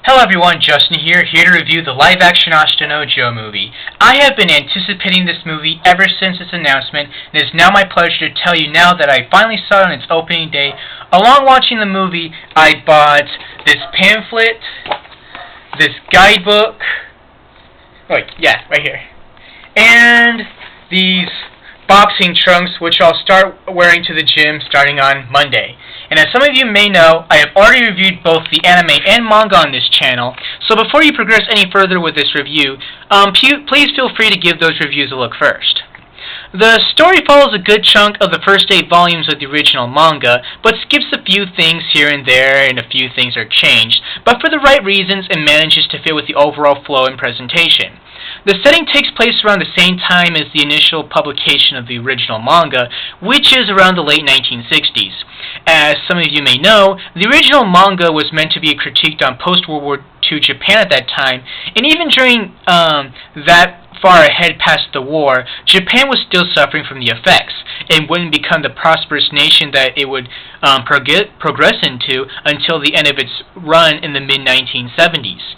Hello everyone, Justin here to review the live-action HajimeNoJMo movie. I have been anticipating this movie ever since its announcement, and it is now my pleasure to tell you now that I finally saw it on its opening day. Along watching the movie, I bought this pamphlet, this guidebook, right here, and these boxing trunks, which I'll start wearing to the gym starting on Monday. And as some of you may know, I have already reviewed both the anime and manga on this channel, so before you progress any further with this review, please feel free to give those reviews a look first. The story follows a good chunk of the first 8 volumes of the original manga, but skips a few things here and there, and a few things are changed, but for the right reasons and manages to fit with the overall flow and presentation. The setting takes place around the same time as the initial publication of the original manga, which is around the late 1960s. As some of you may know, the original manga was meant to be critiqued on post-World War II Japan at that time, and even during that far ahead past the war, Japan was still suffering from the effects, and wouldn't become the prosperous nation that it would progress into until the end of its run in the mid-1970s.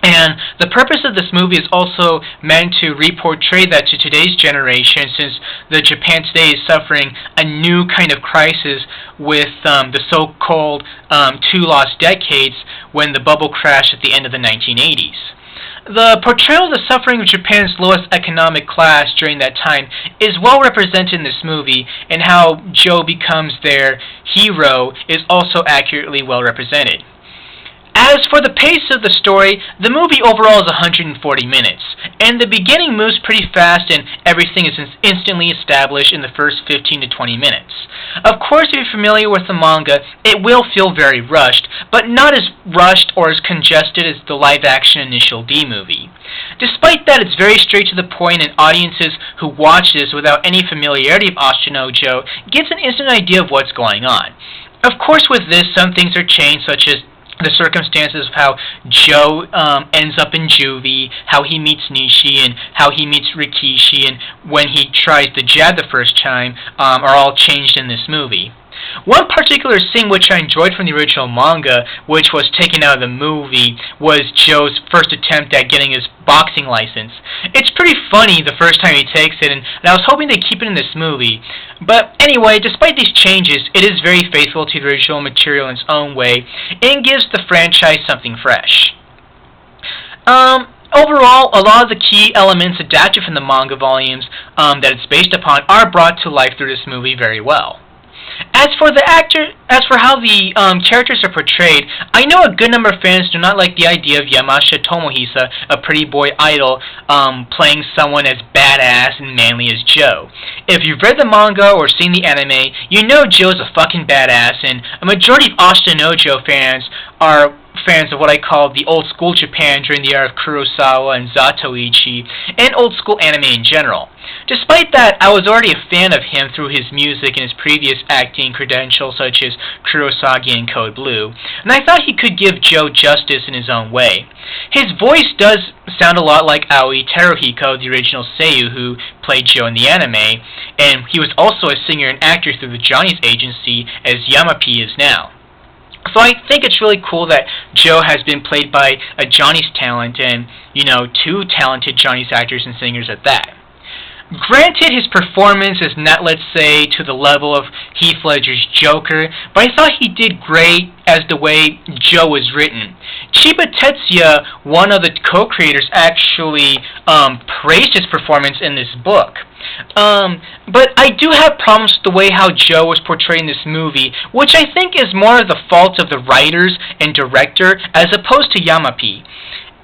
And the purpose of this movie is also meant to reportray that to today's generation, since the Japan today is suffering a new kind of crisis with the so-called 2 lost decades when the bubble crashed at the end of the 1980s. The portrayal of the suffering of Japan's lowest economic class during that time is well represented in this movie, and how Joe becomes their hero is also accurately well represented. As for the pace of the story, the movie overall is 140 minutes, and the beginning moves pretty fast and everything is instantly established in the first 15 to 20 minutes. Of course, if you're familiar with the manga, it will feel very rushed, but not as rushed or as congested as the live-action Initial D movie. Despite that, it's very straight to the point, and audiences who watch this without any familiarity of HajimeNoJo gets an instant idea of what's going on. Of course, with this, some things are changed, such as the circumstances of how Joe ends up in juvie, how he meets Nishi, and how he meets Rikishi, and when he tries the jab the first time, are all changed in this movie. One particular scene which I enjoyed from the original manga, which was taken out of the movie, was Joe's first attempt at getting his boxing license. It's pretty funny the first time he takes it, and I was hoping they'd keep it in this movie. But anyway, despite these changes, it is very faithful to the original material in its own way, and gives the franchise something fresh. Overall, a lot of the key elements adapted from the manga volumes that it's based upon are brought to life through this movie very well. As for how the characters are portrayed, I know a good number of fans do not like the idea of Yamashita Tomohisa, a pretty boy idol, playing someone as badass and manly as Joe. If you've read the manga or seen the anime, you know Joe's a fucking badass, and a majority of HajimeNoJo fans are fans of what I call the old school Japan during the era of Kurosawa and Zatoichi, and old school anime in general. Despite that, I was already a fan of him through his music and his previous acting credentials such as Kurosagi and Code Blue, and I thought he could give Joe justice in his own way. His voice does sound a lot like Aoi Teruhiko, the original seiyuu who played Joe in the anime, and he was also a singer and actor through the Johnny's agency as Yamapi is now. So I think it's really cool that Joe has been played by a Johnny's talent, and, 2 talented Johnny's actors and singers at that. Granted, his performance is not, let's say, to the level of Heath Ledger's Joker, but I thought he did great as the way Joe was written. Chiba Tetsuya, one of the co-creators, actually praised his performance in this book. But I do have problems with the way how Joe was portrayed in this movie, which I think is more of the fault of the writers and director as opposed to Yamapi.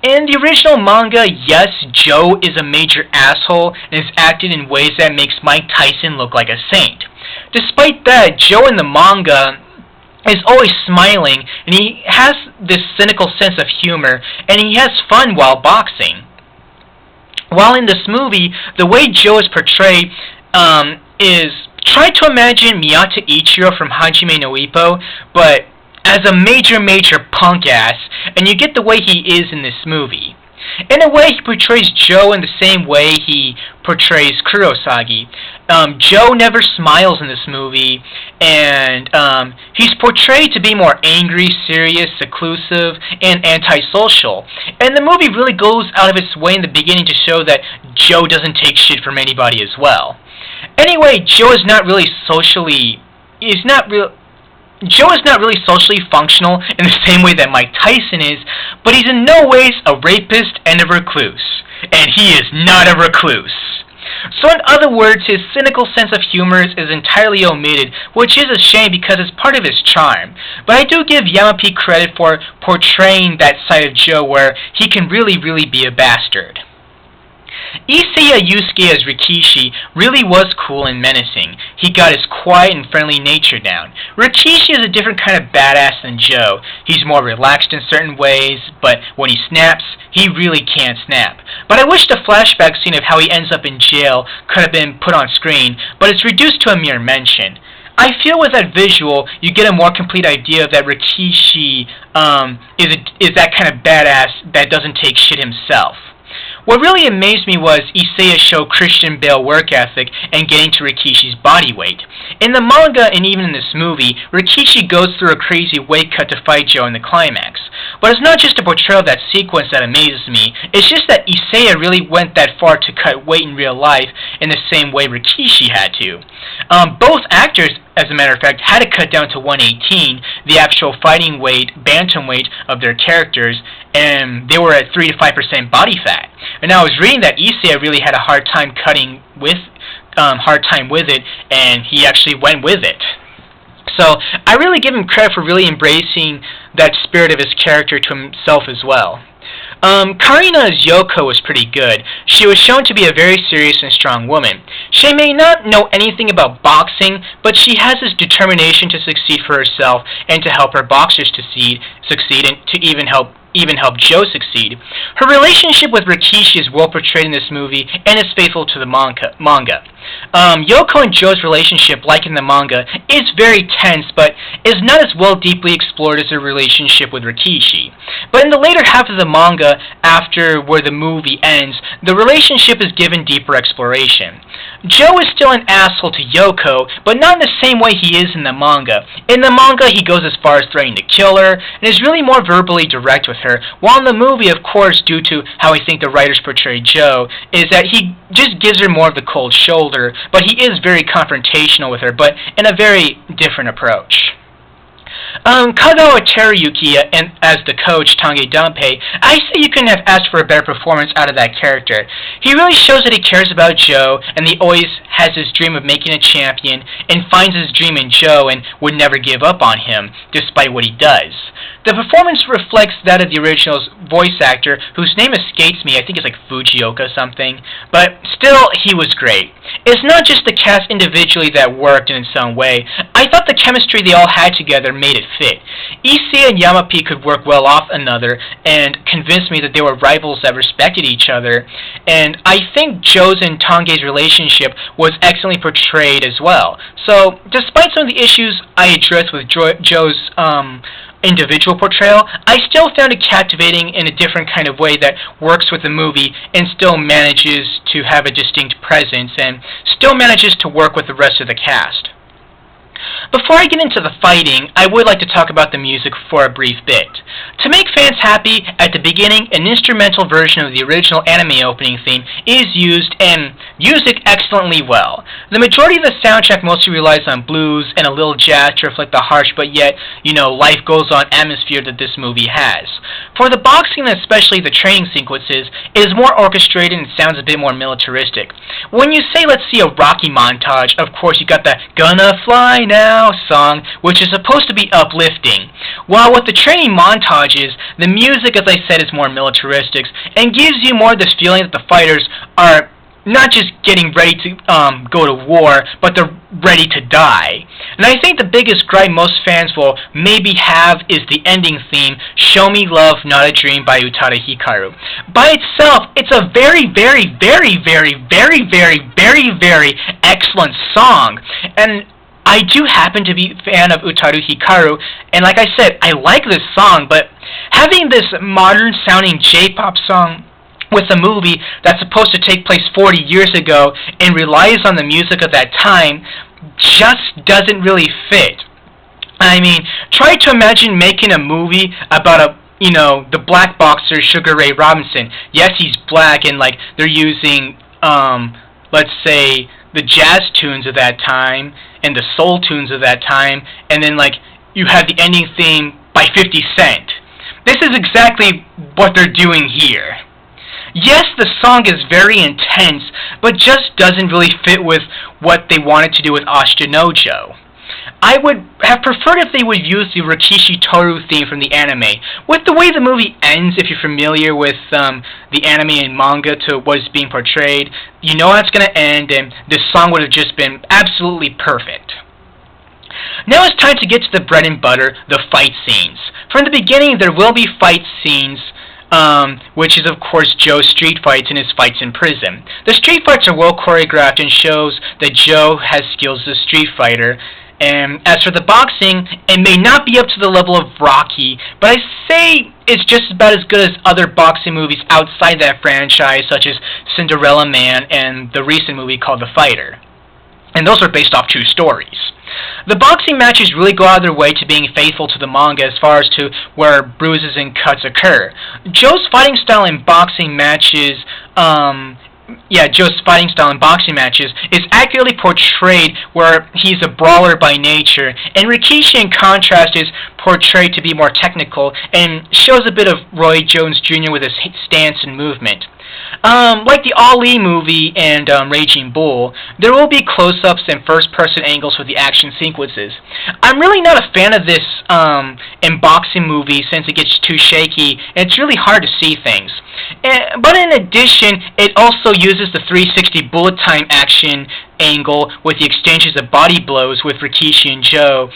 In the original manga, yes, Joe is a major asshole and is acted in ways that makes Mike Tyson look like a saint. Despite that, Joe in the manga is always smiling, and he has this cynical sense of humor, and he has fun while boxing. While in this movie, the way Joe is portrayed is, try to imagine Miyata Ichiro from HajimeNoJMo, but as a major punk ass, and you get the way he is in this movie. In a way, he portrays Joe in the same way he portrays Kurosagi. Joe never smiles in this movie, and he's portrayed to be more angry, serious, seclusive, and antisocial. And the movie really goes out of its way in the beginning to show that Joe doesn't take shit from anybody as well. Anyway, Joe is not really socially functional in the same way that Mike Tyson is, but he's in no ways a rapist and a recluse. And he is not a recluse. So in other words, his cynical sense of humor is entirely omitted, which is a shame because it's part of his charm. But I do give Yamapi credit for portraying that side of Joe where he can really be a bastard. Issei Yusuke as Rikishi really was cool and menacing. He got his quiet and friendly nature down. Rikishi is a different kind of badass than Joe. He's more relaxed in certain ways, but when he snaps, he really can't snap. But I wish the flashback scene of how he ends up in jail could have been put on screen, but it's reduced to a mere mention. I feel with that visual, you get a more complete idea that Rikishi is that kind of badass that doesn't take shit himself. What really amazed me was Issei show Christian Bale work ethic and getting to Rikishi's body weight. In the manga and even in this movie, Rikishi goes through a crazy weight cut to fight Joe in the climax. But it's not just a portrayal of that sequence that amazes me, it's just that Issei really went that far to cut weight in real life in the same way Rikishi had to. Both actors, as a matter of fact, had to cut down to 118, the actual fighting weight, bantamweight of their characters, and they were at 3 to 5% body fat. And I was reading that Issei really had a hard time with it, and he actually went with it. So I really give him credit for really embracing that spirit of his character to himself as well. Karina's Yoko was pretty good. She was shown to be a very serious and strong woman. She may not know anything about boxing, but she has this determination to succeed for herself and to help her boxers succeed and to even help Joe succeed. Her relationship with Rikishi is well portrayed in this movie and is faithful to the manga. Yoko and Joe's relationship, like in the manga, is very tense, but is not as well deeply explored as her relationship with Rikishi. But in the later half of the manga, after where the movie ends, the relationship is given deeper exploration. Joe is still an asshole to Yoko, but not in the same way he is in the manga. In the manga, he goes as far as threatening to kill her, and is really more verbally direct with her, while in the movie, of course, due to how I think the writers portray Joe, is that he just gives her more of the cold shoulder, but he is very confrontational with her, but in a very different approach. Kagawa Teruyuki as the coach, Tange Danpei, I say you couldn't have asked for a better performance out of that character. He really shows that he cares about Joe, and he always has his dream of making a champion, and finds his dream in Joe, and would never give up on him, despite what he does. The performance reflects that of the original's voice actor, whose name escapes me. I think it's like Fujioka something, but still, he was great. It's not just the cast individually that worked in some way. I thought the chemistry they all had together made it fit. Issei and Yamapi could work well off another and convinced me that they were rivals that respected each other, and I think Joe's and Tange's relationship was excellently portrayed as well. So, despite some of the issues I addressed with Joe's individual portrayal, I still found it captivating in a different kind of way that works with the movie and still manages to have a distinct presence and still manages to work with the rest of the cast. Before I get into the fighting, I would like to talk about the music for a brief bit. To make fans happy, at the beginning, an instrumental version of the original anime opening theme is used and used it excellently well. The majority of the soundtrack mostly relies on blues and a little jazz to reflect the harsh but yet, life goes on atmosphere that this movie has. For the boxing and especially the training sequences, it is more orchestrated and sounds a bit more militaristic. When you say let's see a Rocky montage, of course you got the "Gonna Fly Now" song, which is supposed to be uplifting. While with the training montages, the music, as I said, is more militaristic and gives you more this feeling that the fighters are not just getting ready to go to war, but they're ready to die. And I think the biggest gripe most fans will maybe have is the ending theme, "Show Me Love, Not a Dream" by Utada Hikaru. By itself, it's a very, very, very, very, very, very, very, very excellent song. And I do happen to be a fan of Utada Hikaru, and like I said, I like this song, but having this modern-sounding J-pop song with a movie that's supposed to take place 40 years ago and relies on the music of that time just doesn't really fit. I mean, try to imagine making a movie about the black boxer Sugar Ray Robinson. Yes, he's black, and like they're using let's say the jazz tunes of that time and the soul tunes of that time, and then like you have the ending theme by 50 Cent. This is exactly what they're doing here. Yes, the song is very intense, but just doesn't really fit with what they wanted to do with HajimeNoJMo. I would have preferred if they would use the Rikishi Toru theme from the anime. With the way the movie ends, if you're familiar with the anime and manga to what is being portrayed, you know how it's going to end, and this song would have just been absolutely perfect. Now it's time to get to the bread and butter, the fight scenes. From the beginning, there will be fight scenes, which is of course Joe's street fights and his fights in prison. The street fights are well choreographed and shows that Joe has skills as a street fighter. And as for the boxing, it may not be up to the level of Rocky, but I say it's just about as good as other boxing movies outside that franchise, such as Cinderella Man and the recent movie called The Fighter. And those are based off true stories. The boxing matches really go out of their way to being faithful to the manga as far as to where bruises and cuts occur. Joe's fighting style in boxing matches is accurately portrayed where he's a brawler by nature, and Rikishi in contrast is portrayed to be more technical and shows a bit of Roy Jones Jr. with his stance and movement. Like the Ali movie and Raging Bull, there will be close-ups and first-person angles with the action sequences. I'm really not a fan of this in boxing movies since it gets too shaky and it's really hard to see things. But in addition, it also uses the 360 bullet time action angle with the exchanges of body blows with Rikishi and Joe,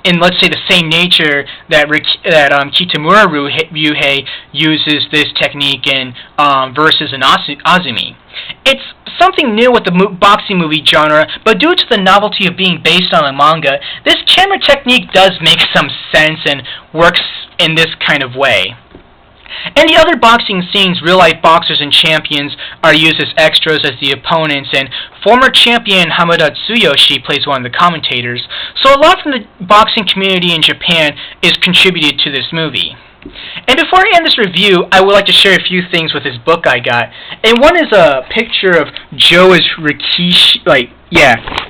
in let's say the same nature that Kitamura Ryuhei uses this technique in versus an Azumi. It's something new with the boxing movie genre, but due to the novelty of being based on a manga, this camera technique does make some sense and works in this kind of way. In the other boxing scenes, real-life boxers and champions are used as extras as the opponents, and former champion Hamada Tsuyoshi plays one of the commentators, so a lot from the boxing community in Japan is contributed to this movie. And before I end this review, I would like to share a few things with this book I got. And one is a picture of Joe as Rikishi,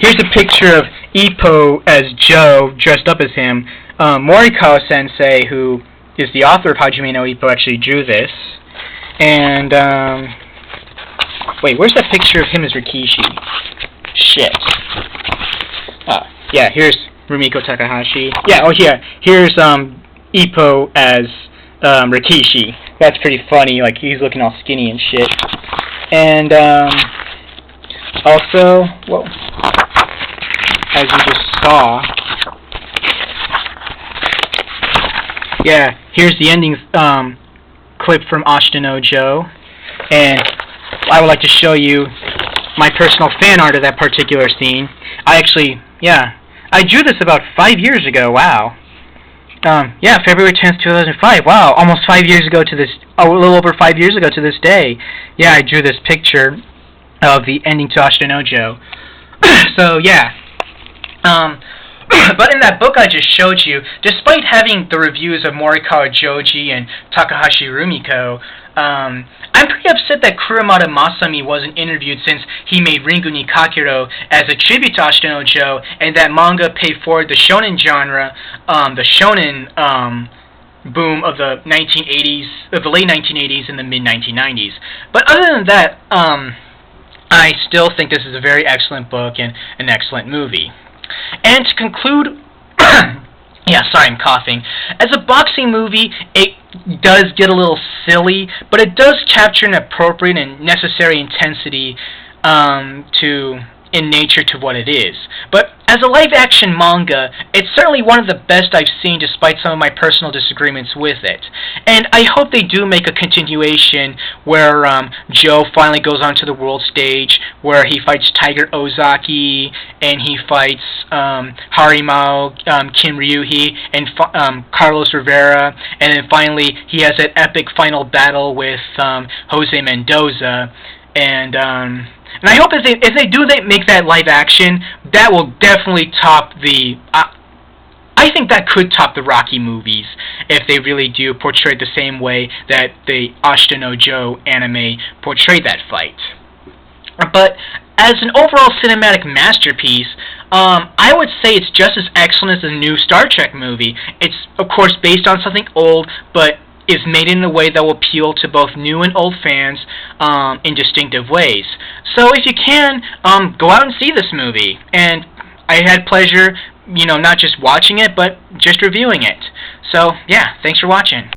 here's a picture of Ippo as Joe, dressed up as him. Morikawa-sensei, who is the author of HajimeNoJMo, actually drew this. And, where's that picture of him as Rikishi? Shit. Here's Rumiko Takahashi. Here's, Ippo as, Rikishi. That's pretty funny, like, he's looking all skinny and shit. And, also, as you just saw, here's the ending clip from HajimeNoJMo, and I would like to show you my personal fan art of that particular scene. I drew this about 5 years ago, wow. February 10th, 2005, wow, almost 5 years ago to this, a little over 5 years ago to this day. I drew this picture of the ending to HajimeNoJMo. So, but in that book I just showed you, despite having the reviews of Morikawa Joji and Takahashi Rumiko, I'm pretty upset that Kurumada Masami wasn't interviewed since he made Ringu ni Kakero as a tribute to HajimeNoJMo, and that manga paved forward the shonen genre, the shonen boom of the 1980s, of the late 1980s and the mid 1990s. But other than that, I still think this is a very excellent book and an excellent movie. And to conclude, I'm coughing. As a boxing movie, it does get a little silly, but it does capture an appropriate and necessary intensity in nature to what it is. But as a live-action manga, it's certainly one of the best I've seen despite some of my personal disagreements with it. And I hope they do make a continuation where Joe finally goes onto the world stage, where he fights Tiger Ozaki, and he fights Harimao Kinryuhi, and Carlos Rivera, and then finally he has that epic final battle with Jose Mendoza, and I hope if they do make that live action, that will definitely top the. I think that could top the Rocky movies if they really do portray it the same way that the Ashita no Joe anime portrayed that fight. But as an overall cinematic masterpiece, I would say it's just as excellent as the new Star Trek movie. It's, of course, based on something old, but is made in a way that will appeal to both new and old fans in distinctive ways. So if you can, go out and see this movie. And I had pleasure, not just watching it, but just reviewing it. So, yeah, thanks for watching.